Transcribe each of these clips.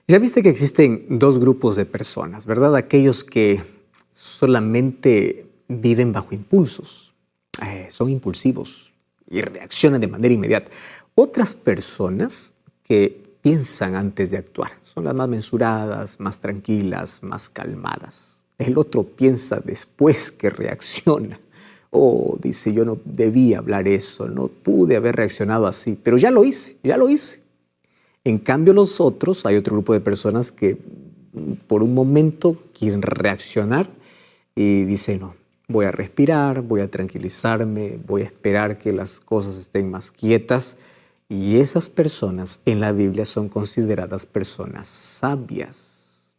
Ya viste que existen dos grupos de personas, ¿verdad? Aquellos que solamente viven bajo impulsos, son impulsivos y reaccionan de manera inmediata. Otras personas que piensan antes de actuar, son las más mensuradas, más tranquilas, más calmadas. El otro piensa después que reacciona. Oh, dice, yo no debía hablar eso, no pude haber reaccionado así, pero ya lo hice, ya lo hice. En cambio, los otros, hay otro grupo de personas que por un momento quieren reaccionar y dicen, no, voy a respirar, voy a tranquilizarme, voy a esperar que las cosas estén más quietas. Y esas personas en la Biblia son consideradas personas sabias.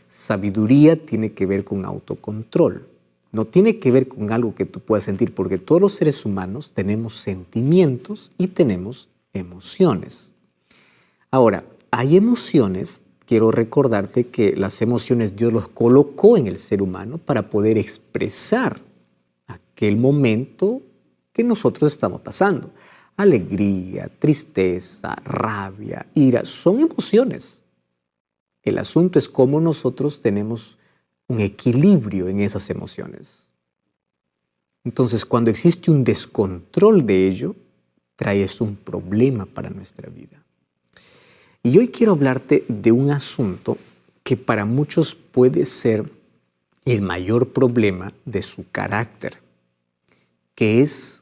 Sabiduría tiene que ver con autocontrol. No tiene que ver con algo que tú puedas sentir, porque todos los seres humanos tenemos sentimientos y tenemos emociones. Ahora, hay emociones, quiero recordarte que las emociones Dios los colocó en el ser humano para poder expresar aquel momento que nosotros estamos pasando. Alegría, tristeza, rabia, ira, son emociones. El asunto es cómo nosotros tenemos un equilibrio en esas emociones. Entonces, cuando existe un descontrol de ello, trae eso un problema para nuestra vida. Y hoy quiero hablarte de un asunto que para muchos puede ser el mayor problema de su carácter, que es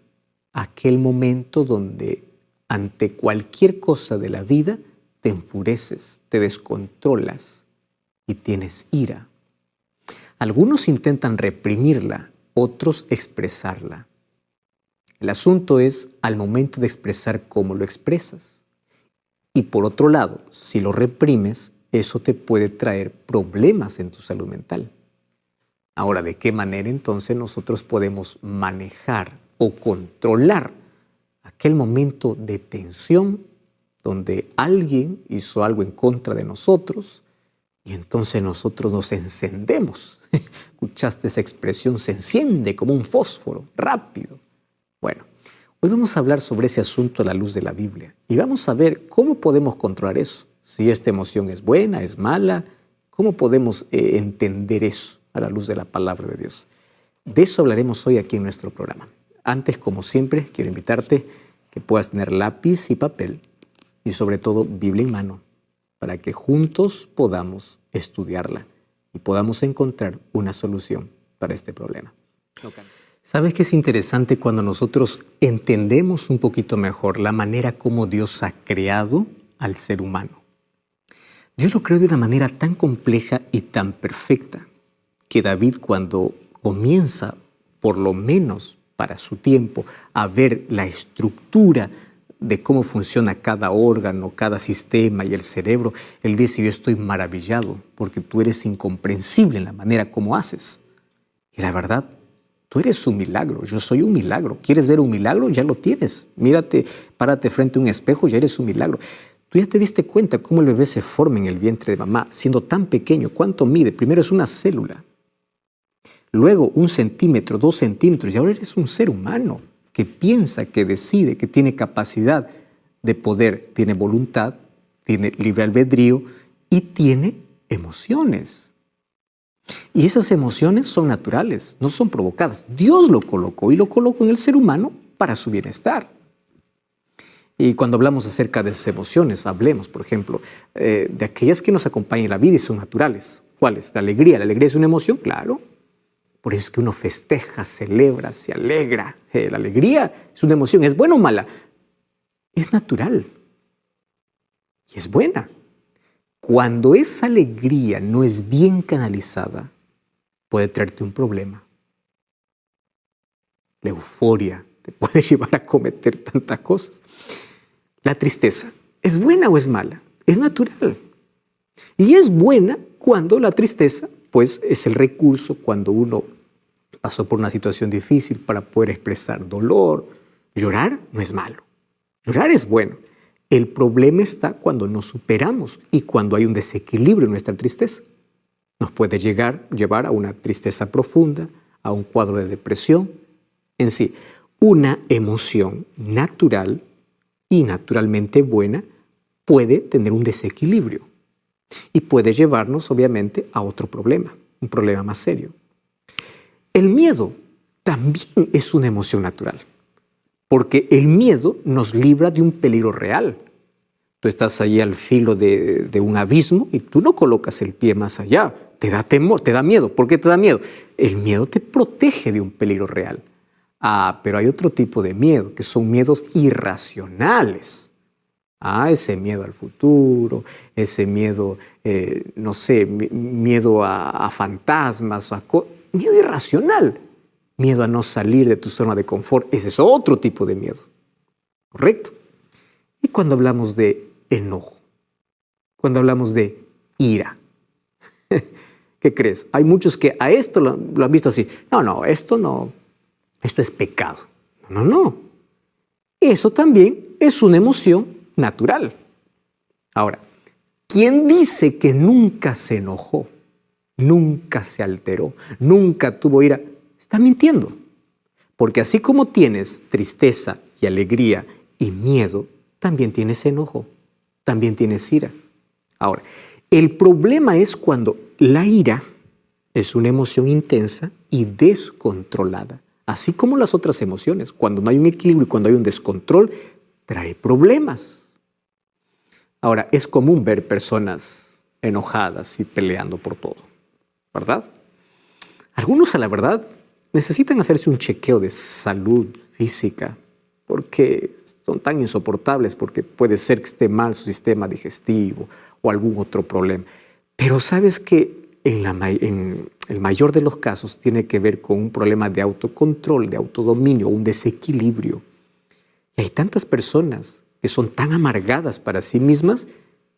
aquel momento donde ante cualquier cosa de la vida te enfureces, te descontrolas y tienes ira. Algunos intentan reprimirla, otros expresarla. El asunto es al momento de expresar cómo lo expresas. Y por otro lado, si lo reprimes, eso te puede traer problemas en tu salud mental. Ahora, ¿de qué manera entonces nosotros podemos manejar o controlar aquel momento de tensión donde alguien hizo algo en contra de nosotros y entonces nosotros nos encendemos? ¿Escuchaste esa expresión? Se enciende como un fósforo, rápido. Bueno, hoy vamos a hablar sobre ese asunto a la luz de la Biblia y vamos a ver cómo podemos controlar eso. Si esta emoción es buena, es mala, ¿cómo podemos entender eso a la luz de la palabra de Dios? De eso hablaremos hoy aquí en nuestro programa. Antes, como siempre, quiero invitarte que puedas tener lápiz y papel y sobre todo Biblia en mano para que juntos podamos estudiarla y podamos encontrar una solución para este problema. ¿Sabes qué es interesante cuando nosotros entendemos un poquito mejor la manera como Dios ha creado al ser humano? Dios lo creó de una manera tan compleja y tan perfecta que David, cuando comienza, por lo menos para su tiempo, a ver la estructura de cómo funciona cada órgano, cada sistema y el cerebro, él dice, yo estoy maravillado porque tú eres incomprensible en la manera como haces. Y la verdad, tú eres un milagro, yo soy un milagro. ¿Quieres ver un milagro? Ya lo tienes. Mírate, párate frente a un espejo, ya eres un milagro. Tú ya te diste cuenta cómo el bebé se forma en el vientre de mamá, siendo tan pequeño. ¿Cuánto mide? Primero es una célula, luego 1 centímetro, 2 centímetros, y ahora eres un ser humano que piensa, que decide, que tiene capacidad de poder, tiene voluntad, tiene libre albedrío y tiene emociones. Y esas emociones son naturales, no son provocadas. Dios lo colocó y lo colocó en el ser humano para su bienestar. Y cuando hablamos acerca de esas emociones, hablemos, por ejemplo, de aquellas que nos acompañan en la vida y son naturales. ¿Cuáles? La alegría. ¿La alegría es una emoción? Claro. Por eso es que uno festeja, celebra, se alegra. La alegría es una emoción. ¿Es buena o mala? Es natural. Y es buena. Cuando esa alegría no es bien canalizada, puede traerte un problema. La euforia te puede llevar a cometer tantas cosas. La tristeza, ¿es buena o es mala? Es natural. Y es buena cuando la tristeza, pues, es el recurso cuando uno pasó por una situación difícil para poder expresar dolor. Llorar no es malo. Llorar es bueno. El problema está cuando nos superamos y cuando hay un desequilibrio en nuestra tristeza. Nos puede llevar a una tristeza profunda, a un cuadro de depresión. En sí, una emoción natural y naturalmente buena puede tener un desequilibrio. Y puede llevarnos, obviamente, a otro problema, un problema más serio. El miedo también es una emoción natural, porque el miedo nos libra de un peligro real. Tú estás ahí al filo de un abismo y tú no colocas el pie más allá. Te da temor, te da miedo. ¿Por qué te da miedo? El miedo te protege de un peligro real. Pero hay otro tipo de miedo, que son miedos irracionales. Ese miedo al futuro, ese miedo, no sé, miedo a fantasmas, miedo irracional. Miedo a no salir de tu zona de confort. Ese es otro tipo de miedo. ¿Correcto? Y cuando hablamos de enojo, cuando hablamos de ira, ¿qué crees? Hay muchos que a esto lo han visto así. No, esto no, esto es pecado. No. Eso también es una emoción natural. Ahora, ¿quién dice que nunca se enojó, nunca se alteró, nunca tuvo ira? Está mintiendo. Porque así como tienes tristeza y alegría y miedo, también tienes enojo, también tienes ira. Ahora, el problema es cuando la ira es una emoción intensa y descontrolada. Así como las otras emociones, cuando no hay un equilibrio y cuando hay un descontrol, trae problemas. Ahora, es común ver personas enojadas y peleando por todo, ¿verdad? Algunos, a la verdad, necesitan hacerse un chequeo de salud física porque son tan insoportables, porque puede ser que esté mal su sistema digestivo o algún otro problema. Pero sabes que en el mayor de los casos tiene que ver con un problema de autocontrol, de autodominio, un desequilibrio. Y hay tantas personas que son tan amargadas para sí mismas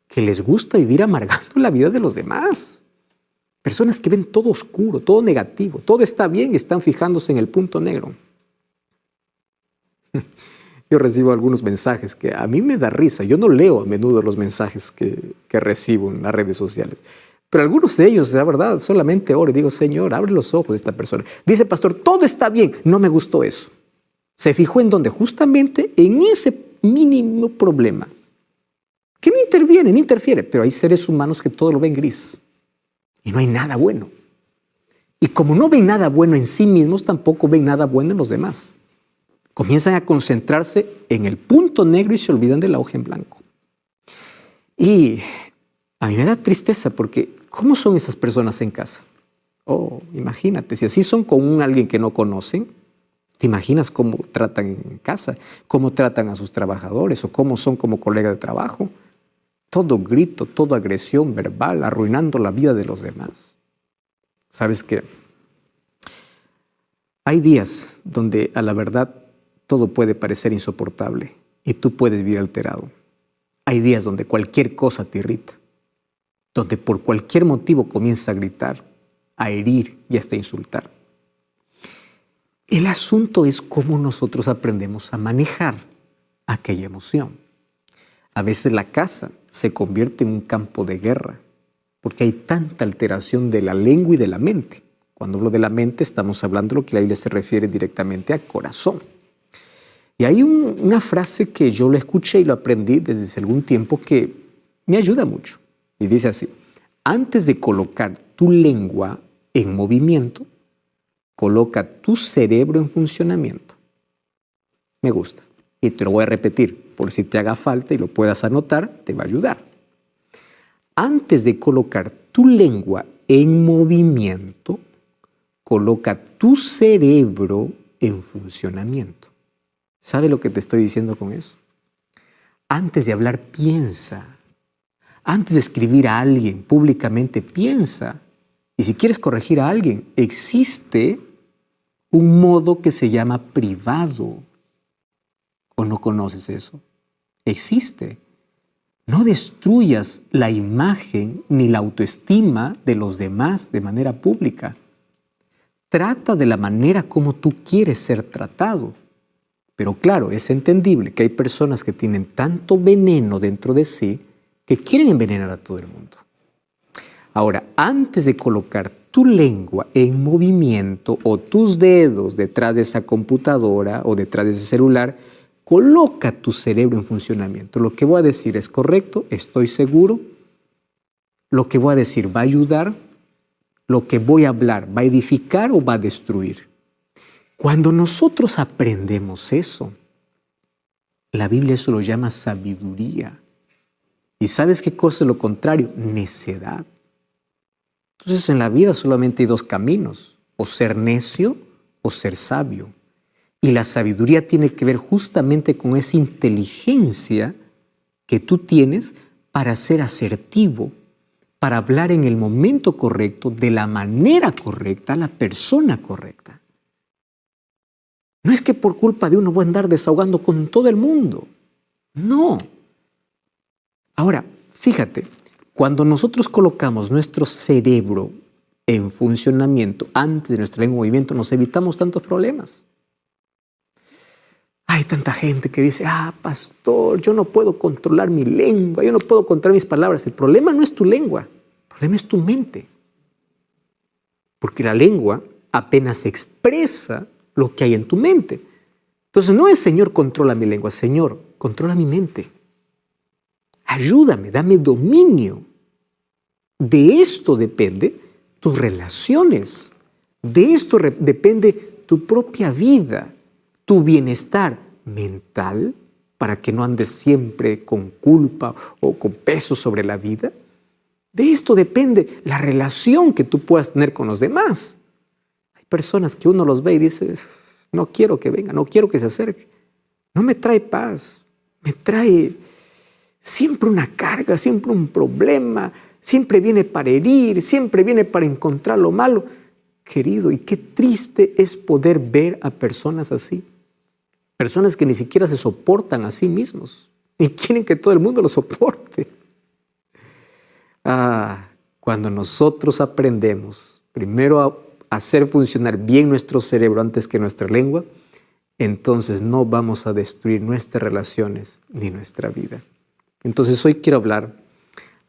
que les gusta vivir amargando la vida de los demás. Personas que ven todo oscuro, todo negativo, todo está bien y están fijándose en el punto negro. Yo recibo algunos mensajes que a mí me da risa. Yo no leo a menudo los mensajes que recibo en las redes sociales. Pero algunos de ellos, la verdad, solamente oro y digo, Señor, abre los ojos de esta persona. Dice, pastor, todo está bien. No me gustó eso. Se fijó en donde justamente en ese mínimo problema. Que no interviene, no interfiere. Pero hay seres humanos que todo lo ven gris. Y no hay nada bueno. Y como no ven nada bueno en sí mismos, tampoco ven nada bueno en los demás. Comienzan a concentrarse en el punto negro y se olvidan de la hoja en blanco. Y a mí me da tristeza porque ¿cómo son esas personas en casa? Imagínate, si así son con alguien que no conocen, ¿te imaginas cómo tratan en casa? ¿Cómo tratan a sus trabajadores? ¿O cómo son como colegas de trabajo? Todo grito, toda agresión verbal, arruinando la vida de los demás. ¿Sabes qué? Hay días donde a la verdad todo puede parecer insoportable y tú puedes vivir alterado. Hay días donde cualquier cosa te irrita, donde por cualquier motivo comienzas a gritar, a herir y hasta insultar. El asunto es cómo nosotros aprendemos a manejar aquella emoción. A veces la casa se convierte en un campo de guerra porque hay tanta alteración de la lengua y de la mente. Cuando hablo de la mente estamos hablando de lo que la Biblia se refiere directamente al corazón. Y hay una frase que yo lo escuché y lo aprendí desde hace algún tiempo que me ayuda mucho. Y dice así, antes de colocar tu lengua en movimiento, coloca tu cerebro en funcionamiento. Me gusta. Y te lo voy a repetir, por si te haga falta y lo puedas anotar, te va a ayudar. Antes de colocar tu lengua en movimiento, coloca tu cerebro en funcionamiento. ¿Sabe lo que te estoy diciendo con eso? Antes de hablar, piensa. Antes de escribir a alguien públicamente, piensa. Y si quieres corregir a alguien, existe un modo que se llama privado. ¿O no conoces eso? Existe. No destruyas la imagen ni la autoestima de los demás de manera pública. Trata de la manera como tú quieres ser tratado. Pero claro, es entendible que hay personas que tienen tanto veneno dentro de sí que quieren envenenar a todo el mundo. Ahora, antes de colocar tu lengua en movimiento o tus dedos detrás de esa computadora o detrás de ese celular, coloca tu cerebro en funcionamiento. Lo que voy a decir es correcto, estoy seguro. lo que voy a decir va a ayudar, lo que voy a hablar va a edificar o va a destruir. Cuando nosotros aprendemos eso, la Biblia eso lo llama sabiduría. ¿Y sabes qué cosa es lo contrario? Necedad. Entonces en la vida solamente hay dos caminos, o ser necio o ser sabio. Y la sabiduría tiene que ver justamente con esa inteligencia que tú tienes para ser asertivo, para hablar en el momento correcto, de la manera correcta, a la persona correcta. No es que por culpa de uno voy a andar desahogando con todo el mundo. No. Ahora, fíjate, cuando nosotros colocamos nuestro cerebro en funcionamiento antes de nuestra lengua en movimiento, nos evitamos tantos problemas. Hay tanta gente que dice, pastor, yo no puedo controlar mi lengua, yo no puedo controlar mis palabras. El problema no es tu lengua, el problema es tu mente. Porque la lengua apenas expresa lo que hay en tu mente. Entonces no es, Señor, controla mi lengua, Señor, controla mi mente. Ayúdame, dame dominio. De esto depende tus relaciones. De esto depende tu propia vida, tu bienestar mental, para que no andes siempre con culpa o con peso sobre la vida. De esto depende la relación que tú puedas tener con los demás. Hay personas que uno los ve y dice, no quiero que venga, no quiero que se acerque. No me trae paz, me trae siempre una carga, siempre un problema, siempre viene para herir, siempre viene para encontrar lo malo. Querido, y qué triste es poder ver a personas así. Personas que ni siquiera se soportan a sí mismos y quieren que todo el mundo los soporte. Cuando nosotros aprendemos primero a hacer funcionar bien nuestro cerebro antes que nuestra lengua, entonces no vamos a destruir nuestras relaciones ni nuestra vida. Entonces hoy quiero hablar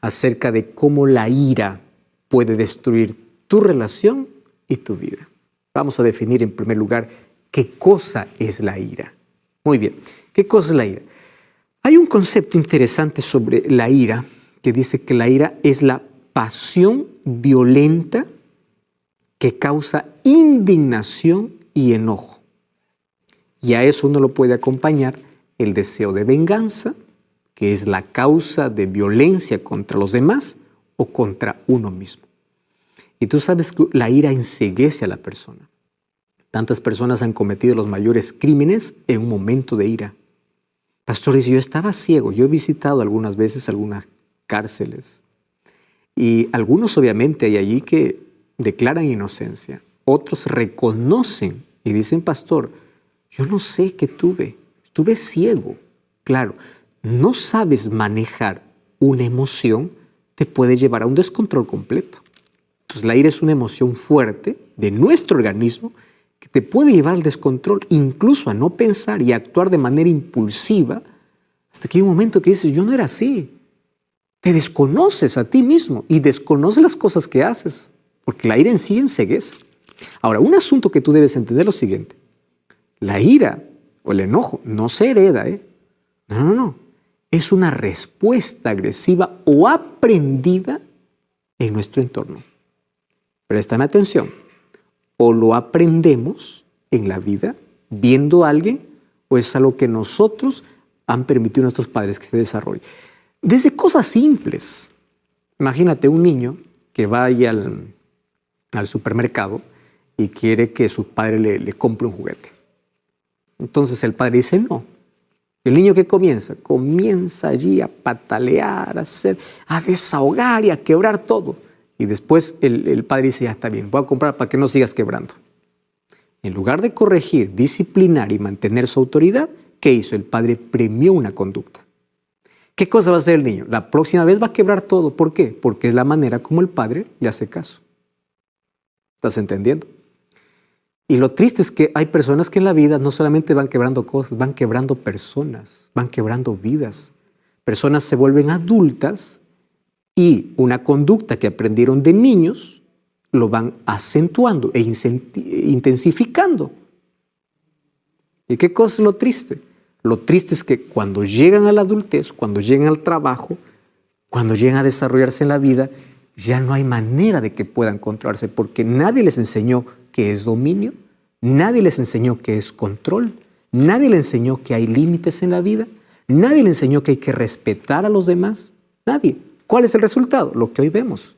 acerca de cómo la ira puede destruir tu relación y tu vida. Vamos a definir en primer lugar qué cosa es la ira. Muy bien, ¿qué cosa es la ira? Hay un concepto interesante sobre la ira que dice que la ira es la pasión violenta que causa indignación y enojo. Y a eso uno lo puede acompañar el deseo de venganza, que es la causa de violencia contra los demás o contra uno mismo. Y tú sabes que la ira enceguece a la persona. Tantas personas han cometido los mayores crímenes en un momento de ira. Pastor dice, yo estaba ciego. Yo he visitado algunas veces algunas cárceles. Y algunos obviamente hay allí que declaran inocencia. Otros reconocen y dicen, pastor, yo no sé qué tuve. Estuve ciego. Claro, no sabes manejar una emoción, te puede llevar a un descontrol completo. Entonces la ira es una emoción fuerte de nuestro organismo que te puede llevar al descontrol, incluso a no pensar y a actuar de manera impulsiva, hasta que hay un momento que dices, yo no era así. Te desconoces a ti mismo y desconoces las cosas que haces, porque la ira en sí enceguece. Ahora, un asunto que tú debes entender es lo siguiente. La ira o el enojo no se hereda, No. Es una respuesta agresiva o aprendida en nuestro entorno. Préstame atención. O lo aprendemos en la vida viendo a alguien, o es algo que nosotros han permitido a nuestros padres que se desarrolle. Desde cosas simples. Imagínate un niño que va ahí al supermercado y quiere que su padre le compre un juguete. Entonces el padre dice no. El niño que comienza allí a patalear, a desahogar y a quebrar todo. Y después el padre dice, ya está bien, voy a comprar para que no sigas quebrando. En lugar de corregir, disciplinar y mantener su autoridad, ¿qué hizo? El padre premió una conducta. ¿Qué cosa va a hacer el niño? La próxima vez va a quebrar todo. ¿Por qué? Porque es la manera como el padre le hace caso. ¿Estás entendiendo? Y lo triste es que hay personas que en la vida no solamente van quebrando cosas, van quebrando personas, van quebrando vidas. Personas se vuelven adultas y una conducta que aprendieron de niños lo van acentuando e intensificando. ¿Y qué cosa es lo triste? Lo triste es que cuando llegan a la adultez, cuando llegan al trabajo, cuando llegan a desarrollarse en la vida, ya no hay manera de que puedan controlarse porque nadie les enseñó qué es dominio, nadie les enseñó qué es control, nadie les enseñó que hay límites en la vida, nadie les enseñó que hay que respetar a los demás, nadie. ¿Cuál es el resultado? Lo que hoy vemos.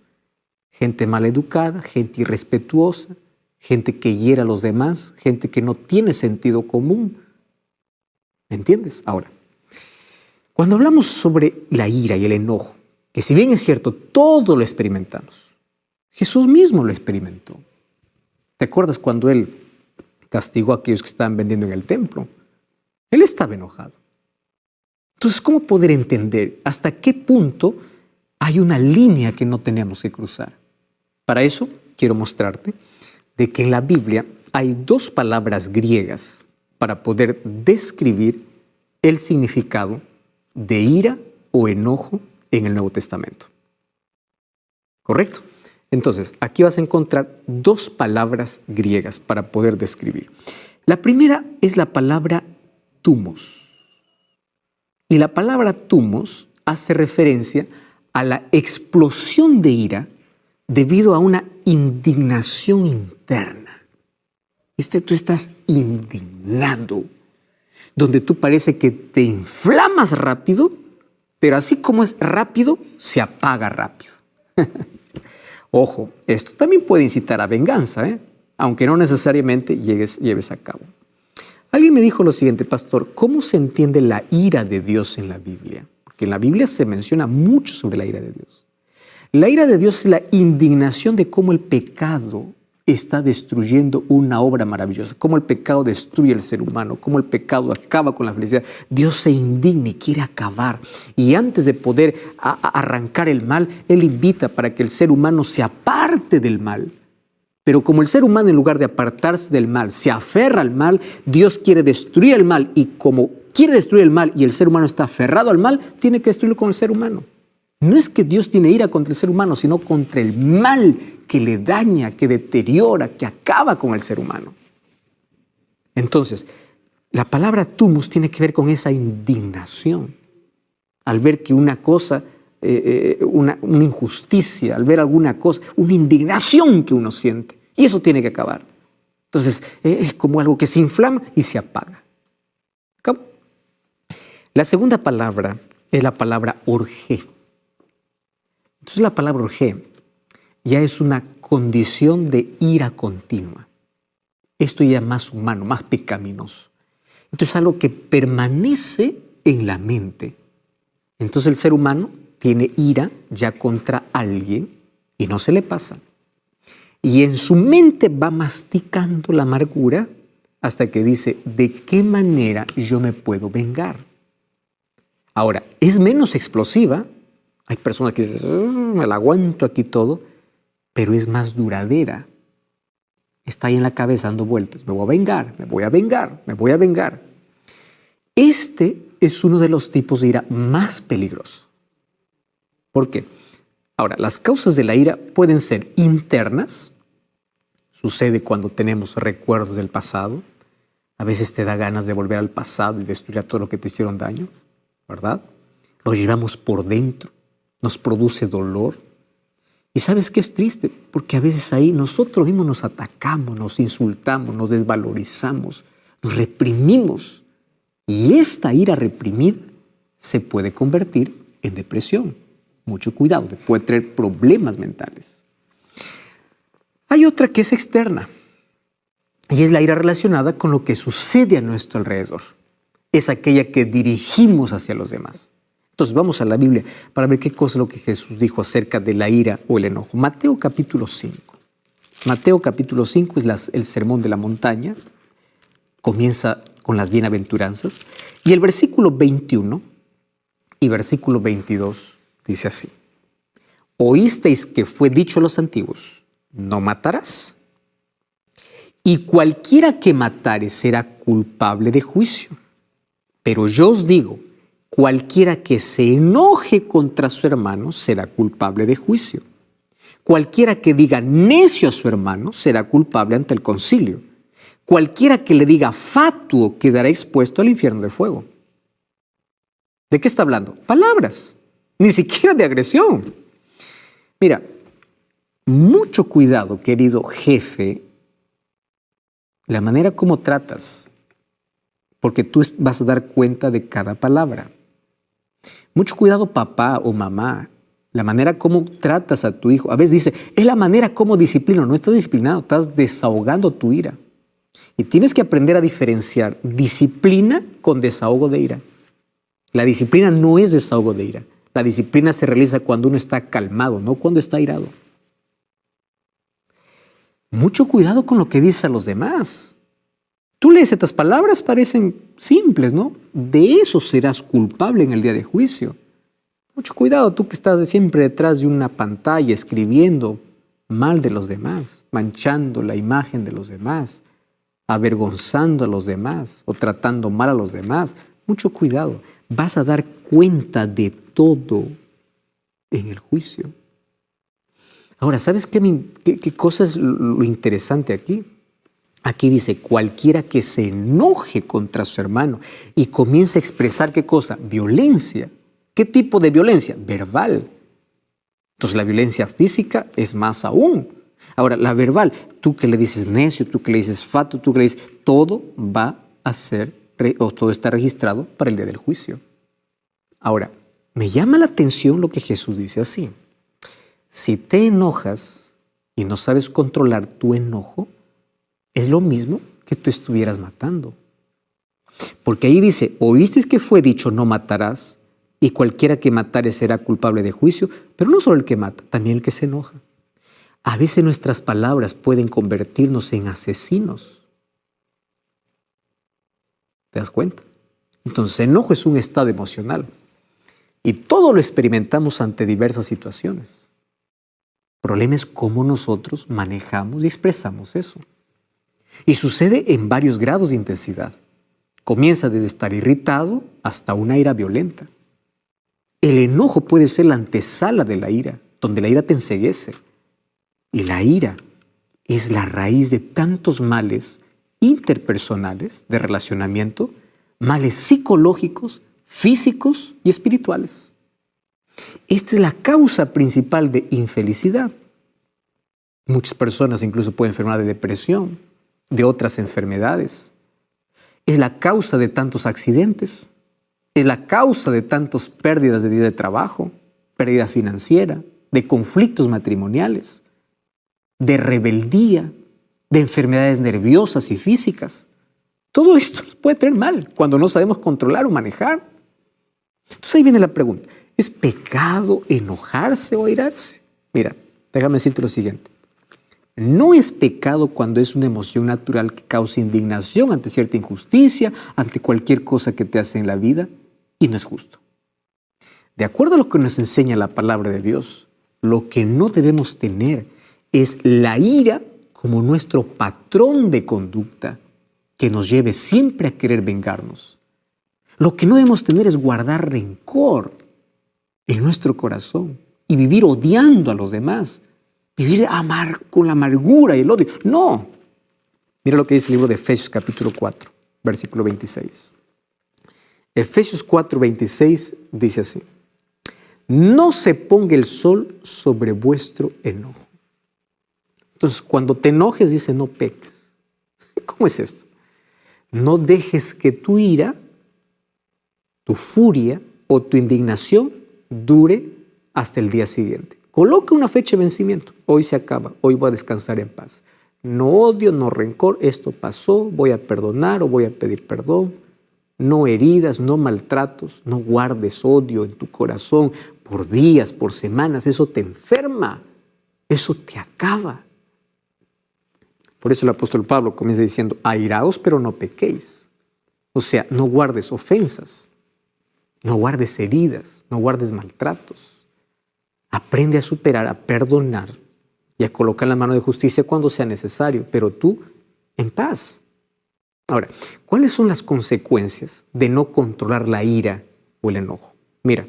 Gente maleducada, gente irrespetuosa, gente que hiere a los demás, gente que no tiene sentido común. ¿Me entiendes? Ahora, cuando hablamos sobre la ira y el enojo, que si bien es cierto, todo lo experimentamos, Jesús mismo lo experimentó. ¿Te acuerdas cuando Él castigó a aquellos que estaban vendiendo en el templo? Él estaba enojado. Entonces, ¿cómo poder entender hasta qué punto hay una línea que no tenemos que cruzar? Para eso quiero mostrarte de que en la Biblia hay dos palabras griegas para poder describir el significado de ira o enojo en el Nuevo Testamento. ¿Correcto? Entonces, aquí vas a encontrar dos palabras griegas para poder describir. La primera es la palabra thumos. Y la palabra thumos hace referencia a la explosión de ira debido a una indignación interna. Tú estás indignado, donde tú parece que te inflamas rápido, pero así como es rápido, se apaga rápido. Ojo, esto también puede incitar a venganza, aunque no necesariamente lleves a cabo. Alguien me dijo lo siguiente, pastor, ¿cómo se entiende la ira de Dios en la Biblia? Porque en la Biblia se menciona mucho sobre la ira de Dios. La ira de Dios es la indignación de cómo el pecado está destruyendo una obra maravillosa, cómo el pecado destruye al ser humano, cómo el pecado acaba con la felicidad. Dios se indigna y quiere acabar. Y antes de poder arrancar el mal, Él invita para que el ser humano se aparte del mal. Pero como el ser humano, en lugar de apartarse del mal, se aferra al mal, Dios quiere destruir el mal. Y como quiere destruir el mal y el ser humano está aferrado al mal, tiene que destruirlo con el ser humano. No es que Dios tiene ira contra el ser humano, sino contra el mal que le daña, que deteriora, que acaba con el ser humano. Entonces, la palabra thumos tiene que ver con esa indignación. Al ver que una cosa, una injusticia, al ver alguna cosa, una indignación que uno siente. Y eso tiene que acabar. Entonces, es como algo que se inflama y se apaga. ¿Cómo? La segunda palabra es la palabra orgé. Entonces la palabra orgé ya es una condición de ira continua. Esto ya es más humano, más pecaminoso. Entonces es algo que permanece en la mente. Entonces el ser humano tiene ira ya contra alguien y no se le pasa. Y en su mente va masticando la amargura hasta que dice, ¿de qué manera yo me puedo vengar? Ahora, es menos explosiva. Hay personas que dicen, me la aguanto aquí todo, pero es más duradera. Está ahí en la cabeza dando vueltas. Me voy a vengar, me voy a vengar, me voy a vengar. Este es uno de los tipos de ira más peligrosos. ¿Por qué? Ahora, las causas de la ira pueden ser internas. Sucede cuando tenemos recuerdos del pasado. A veces te da ganas de volver al pasado y destruir a todo lo que te hicieron daño, ¿verdad? Lo llevamos por dentro. Nos produce dolor. ¿Y sabes qué es triste? Porque a veces ahí nosotros mismos nos atacamos, nos insultamos, nos desvalorizamos, nos reprimimos. Y esta ira reprimida se puede convertir en depresión. Mucho cuidado, puede traer problemas mentales. Hay otra que es externa. Y es la ira relacionada con lo que sucede a nuestro alrededor. Es aquella que dirigimos hacia los demás. Entonces vamos a la Biblia para ver qué cosa es lo que Jesús dijo acerca de la ira o el enojo. Mateo capítulo 5. Mateo capítulo 5 es el sermón de la montaña. Comienza con las bienaventuranzas. Y el versículo 21 y versículo 22 dice así. Oísteis que fue dicho a los antiguos, no matarás. Y cualquiera que matare será culpable de juicio. Pero yo os digo, cualquiera que se enoje contra su hermano será culpable de juicio. Cualquiera que diga necio a su hermano será culpable ante el concilio. Cualquiera que le diga fatuo quedará expuesto al infierno de fuego. ¿De qué está hablando? Palabras, ni siquiera de agresión. Mira, Mucho cuidado, querido jefe, la manera como tratas, porque tú vas a dar cuenta de cada palabra. Mucho cuidado, papá o mamá, la manera como tratas a tu hijo. A veces dice, es la manera como disciplino. No estás disciplinado, estás desahogando tu ira. Y tienes que aprender a diferenciar disciplina con desahogo de ira. La disciplina no es desahogo de ira. La disciplina se realiza cuando uno está calmado, no cuando está irado. Mucho cuidado con lo que dices a los demás. Tú lees estas palabras, parecen simples, ¿no? De eso serás culpable en el día de juicio. Mucho cuidado, tú que estás siempre detrás de una pantalla escribiendo mal de los demás, manchando la imagen de los demás, avergonzando a los demás o tratando mal a los demás. Mucho cuidado, vas a dar cuenta de todo en el juicio. Ahora, ¿sabes qué cosa es lo interesante aquí? Aquí dice, cualquiera que se enoje contra su hermano y comience a expresar ¿qué cosa? Violencia. ¿Qué tipo de violencia? Verbal. Entonces la violencia física es más aún. Ahora, la verbal, tú que le dices necio, tú que le dices fato, tú que le dices, todo va a ser, o todo está registrado para el día del juicio. Ahora, me llama la atención lo que Jesús dice así. Si te enojas y no sabes controlar tu enojo, es lo mismo que tú estuvieras matando. Porque ahí dice, oíste que fue dicho no matarás, y cualquiera que matare será culpable de juicio, pero no solo el que mata, también el que se enoja. A veces nuestras palabras pueden convertirnos en asesinos. ¿Te das cuenta? Entonces, enojo es un estado emocional. Y todo lo experimentamos ante diversas situaciones. El problema es cómo nosotros manejamos y expresamos eso. Y sucede en varios grados de intensidad. Comienza desde estar irritado hasta una ira violenta. El enojo puede ser la antesala de la ira, donde la ira te enceguece. Y la ira es la raíz de tantos males interpersonales de relacionamiento, males psicológicos, físicos y espirituales. Esta es la causa principal de infelicidad. Muchas personas incluso pueden enfermar de depresión, de otras enfermedades. Es la causa de tantos accidentes. Es la causa de tantas pérdidas de día de trabajo, pérdida financiera, de conflictos matrimoniales, de rebeldía, de enfermedades nerviosas y físicas. Todo esto nos puede tener mal cuando no sabemos controlar o manejar. Entonces ahí viene la pregunta, ¿es pecado enojarse o airarse? Mira, déjame decirte lo siguiente. No es pecado cuando es una emoción natural que causa indignación ante cierta injusticia, ante cualquier cosa que te hace en la vida, y no es justo. De acuerdo a lo que nos enseña la palabra de Dios, lo que no debemos tener es la ira como nuestro patrón de conducta que nos lleve siempre a querer vengarnos. Lo que no debemos tener es guardar rencor en nuestro corazón y vivir odiando a los demás. Vivir con la amargura y el odio. No. Mira lo que dice el libro de Efesios capítulo 4, versículo 26. Efesios 4, 26 dice así. No se ponga el sol sobre vuestro enojo. Entonces, cuando te enojes, dice no peques. ¿Cómo es esto? No dejes que tu ira, tu furia o tu indignación dure hasta el día siguiente. Coloca una fecha de vencimiento. Hoy se acaba, hoy voy a descansar en paz. No odio, no rencor, esto pasó, voy a perdonar o voy a pedir perdón. No heridas, no maltratos, no guardes odio en tu corazón por días, por semanas. Eso te enferma, eso te acaba. Por eso el apóstol Pablo comienza diciendo, airaos pero no pequéis. O sea, no guardes ofensas, no guardes heridas, no guardes maltratos. Aprende a superar, a perdonar y a colocar la mano de justicia cuando sea necesario, pero tú en paz. Ahora, ¿cuáles son las consecuencias de no controlar la ira o el enojo? Mira,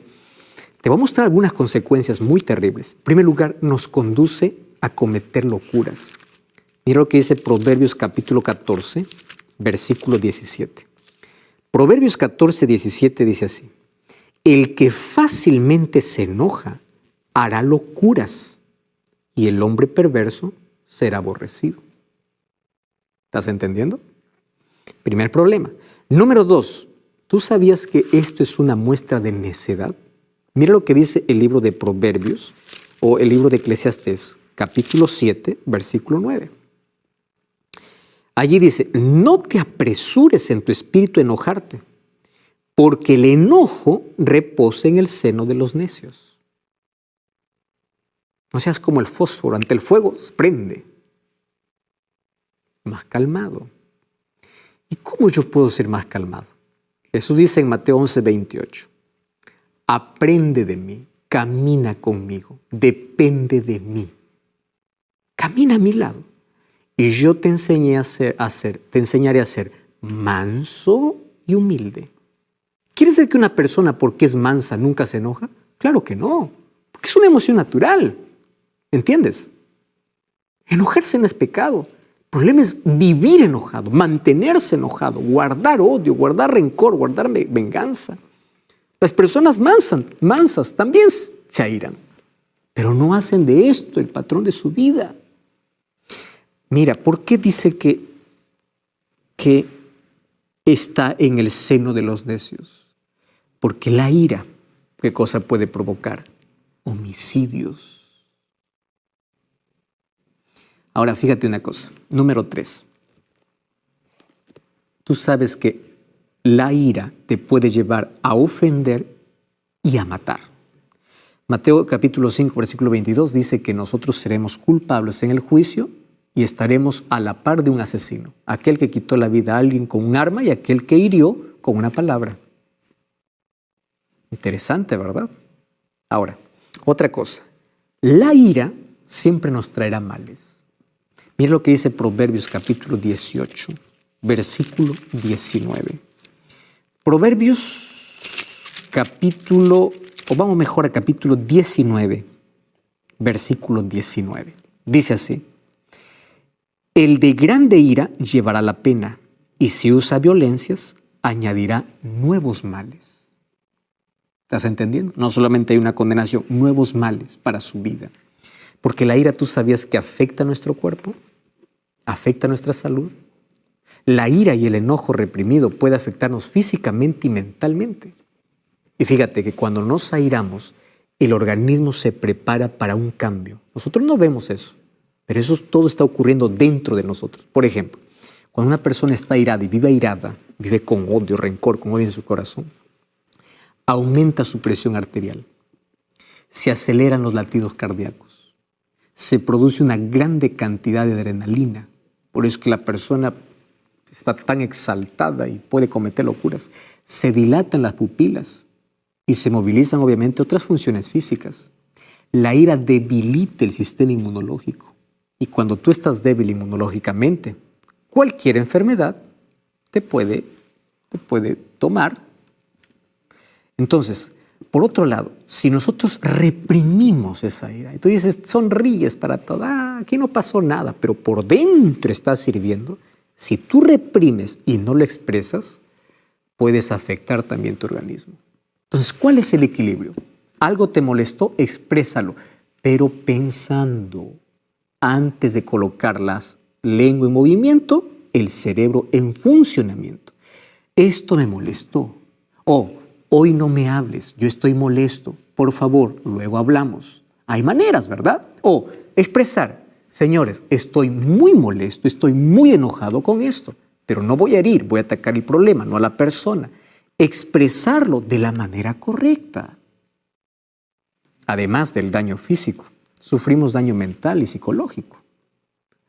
te voy a mostrar algunas consecuencias muy terribles. En primer lugar, nos conduce a cometer locuras. Mira lo que dice Proverbios capítulo 14, versículo 17. Proverbios 14, 17 dice así. El que fácilmente se enoja hará locuras y el hombre perverso será aborrecido. ¿Estás entendiendo? Primer problema. Número 2, ¿tú sabías que esto es una muestra de necedad? Mira lo que dice el libro de Proverbios o el libro de Eclesiastés, capítulo 7, versículo 9. Allí dice, no te apresures en tu espíritu a enojarte, porque el enojo reposa en el seno de los necios. No seas como el fósforo, ante el fuego se prende. Más calmado. ¿Y cómo yo puedo ser más calmado? Jesús dice en Mateo 11, 28, aprende de mí, camina conmigo, depende de mí. Camina a mi lado y yo te enseñaré a ser manso y humilde. ¿Quiere decir que una persona porque es mansa nunca se enoja? Claro que no, porque es una emoción natural. ¿Entiendes? Enojarse no es pecado. El problema es vivir enojado, mantenerse enojado, guardar odio, guardar rencor, guardar venganza. Las personas mansas también se airan, pero no hacen de esto el patrón de su vida. Mira, ¿por qué dice que está en el seno de los necios? Porque la ira, ¿qué cosa puede provocar? Homicidios. Ahora, fíjate una cosa. Número 3. Tú sabes que la ira te puede llevar a ofender y a matar. Mateo capítulo 5, versículo 22 dice que nosotros seremos culpables en el juicio y estaremos a la par de un asesino, aquel que quitó la vida a alguien con un arma y aquel que hirió con una palabra. Interesante, ¿verdad? Ahora, otra cosa. La ira siempre nos traerá males. Mira lo que dice Proverbios capítulo 18, versículo 19. Proverbios capítulo 19, versículo 19. Dice así, el de grande ira llevará la pena, y si usa violencias, añadirá nuevos males. ¿Estás entendiendo? No solamente hay una condenación, nuevos males para su vida. Porque la ira, ¿tú sabías que afecta a nuestro cuerpo? ¿Afecta a nuestra salud? La ira y el enojo reprimido puede afectarnos físicamente y mentalmente. Y fíjate que cuando nos airamos, el organismo se prepara para un cambio. Nosotros no vemos eso, pero eso todo está ocurriendo dentro de nosotros. Por ejemplo, cuando una persona está airada y vive airada, vive con odio, rencor, con odio en su corazón, aumenta su presión arterial, se aceleran los latidos cardíacos, se produce una grande cantidad de adrenalina. Por eso que la persona está tan exaltada y puede cometer locuras. Se dilatan las pupilas y se movilizan obviamente otras funciones físicas. La ira debilita el sistema inmunológico. Y cuando tú estás débil inmunológicamente, cualquier enfermedad te puede tomar. Entonces, por otro lado, si nosotros reprimimos esa ira, y tú dices, sonríes para todo, aquí no pasó nada, pero por dentro estás sirviendo, si tú reprimes y no lo expresas, puedes afectar también tu organismo. Entonces, ¿cuál es el equilibrio? Algo te molestó, exprésalo, pero pensando, antes de colocar la lengua en movimiento, el cerebro en funcionamiento. Esto me molestó. Hoy no me hables, yo estoy molesto, por favor, luego hablamos. Hay maneras, ¿verdad? O expresar, señores, estoy muy molesto, estoy muy enojado con esto, pero no voy a herir, voy a atacar el problema, no a la persona. Expresarlo de la manera correcta. Además del daño físico, sufrimos daño mental y psicológico.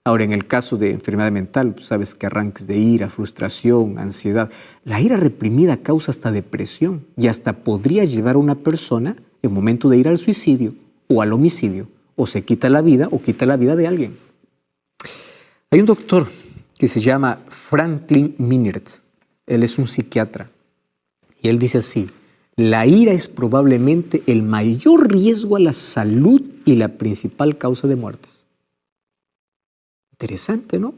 Ahora, en el caso de enfermedad mental, tú sabes que arranques de ira, frustración, ansiedad. La ira reprimida causa hasta depresión y hasta podría llevar a una persona en momento de ir al suicidio o al homicidio, o se quita la vida o quita la vida de alguien. Hay un doctor que se llama Franklin Minert. Él es un psiquiatra y él dice así, la ira es probablemente el mayor riesgo a la salud y la principal causa de muertes. Interesante, ¿no?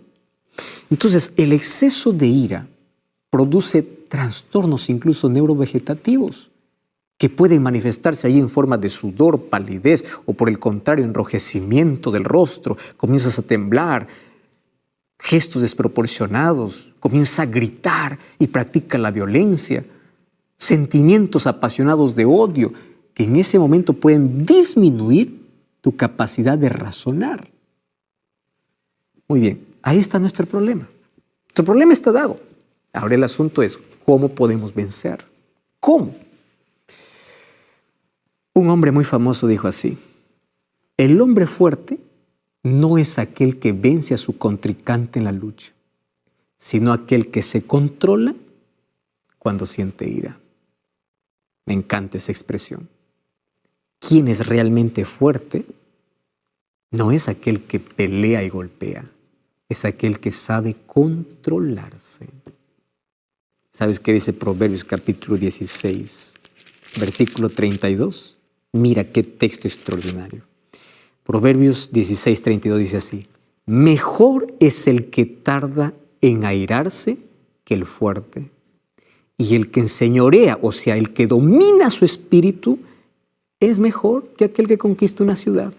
Entonces, el exceso de ira produce trastornos incluso neurovegetativos. que pueden manifestarse ahí en forma de sudor, palidez o por el contrario, enrojecimiento del rostro. Comienzas a temblar, gestos desproporcionados, comienza a gritar y practica la violencia, sentimientos apasionados de odio que en ese momento pueden disminuir tu capacidad de razonar. Muy bien, ahí está nuestro problema. Nuestro problema está dado. Ahora el asunto es, ¿cómo podemos vencer? ¿Cómo? Un hombre muy famoso dijo así: el hombre fuerte no es aquel que vence a su contrincante en la lucha, sino aquel que se controla cuando siente ira. Me encanta esa expresión. Quien es realmente fuerte no es aquel que pelea y golpea, es aquel que sabe controlarse. ¿Sabes qué dice Proverbios capítulo 16, versículo 32? Mira qué texto extraordinario. Proverbios 16, 32 dice así: mejor es el que tarda en airarse que el fuerte, y el que enseñorea, o sea, el que domina su espíritu, es mejor que aquel que conquista una ciudad.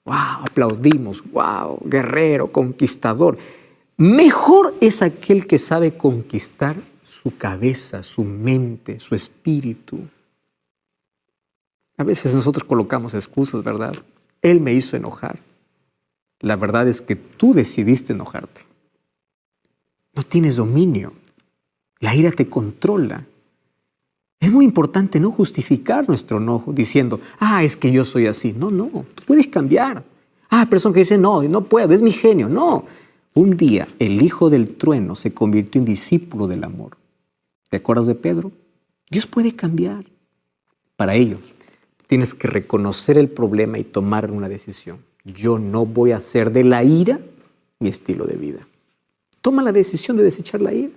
¡Wow! Aplaudimos. ¡Wow! Guerrero, conquistador. Mejor es aquel que sabe conquistar su cabeza, su mente, su espíritu. A veces nosotros colocamos excusas, ¿verdad? Él me hizo enojar. La verdad es que tú decidiste enojarte. No tienes dominio. La ira te controla. Es muy importante no justificar nuestro enojo diciendo, es que yo soy así. No, tú puedes cambiar. Personas que dicen, no puedo, es mi genio. No. Un día el hijo del trueno se convirtió en discípulo del amor. ¿Te acuerdas de Pedro? Dios puede cambiar. Para ello, tienes que reconocer el problema y tomar una decisión. Yo no voy a hacer de la ira mi estilo de vida. Toma la decisión de desechar la ira.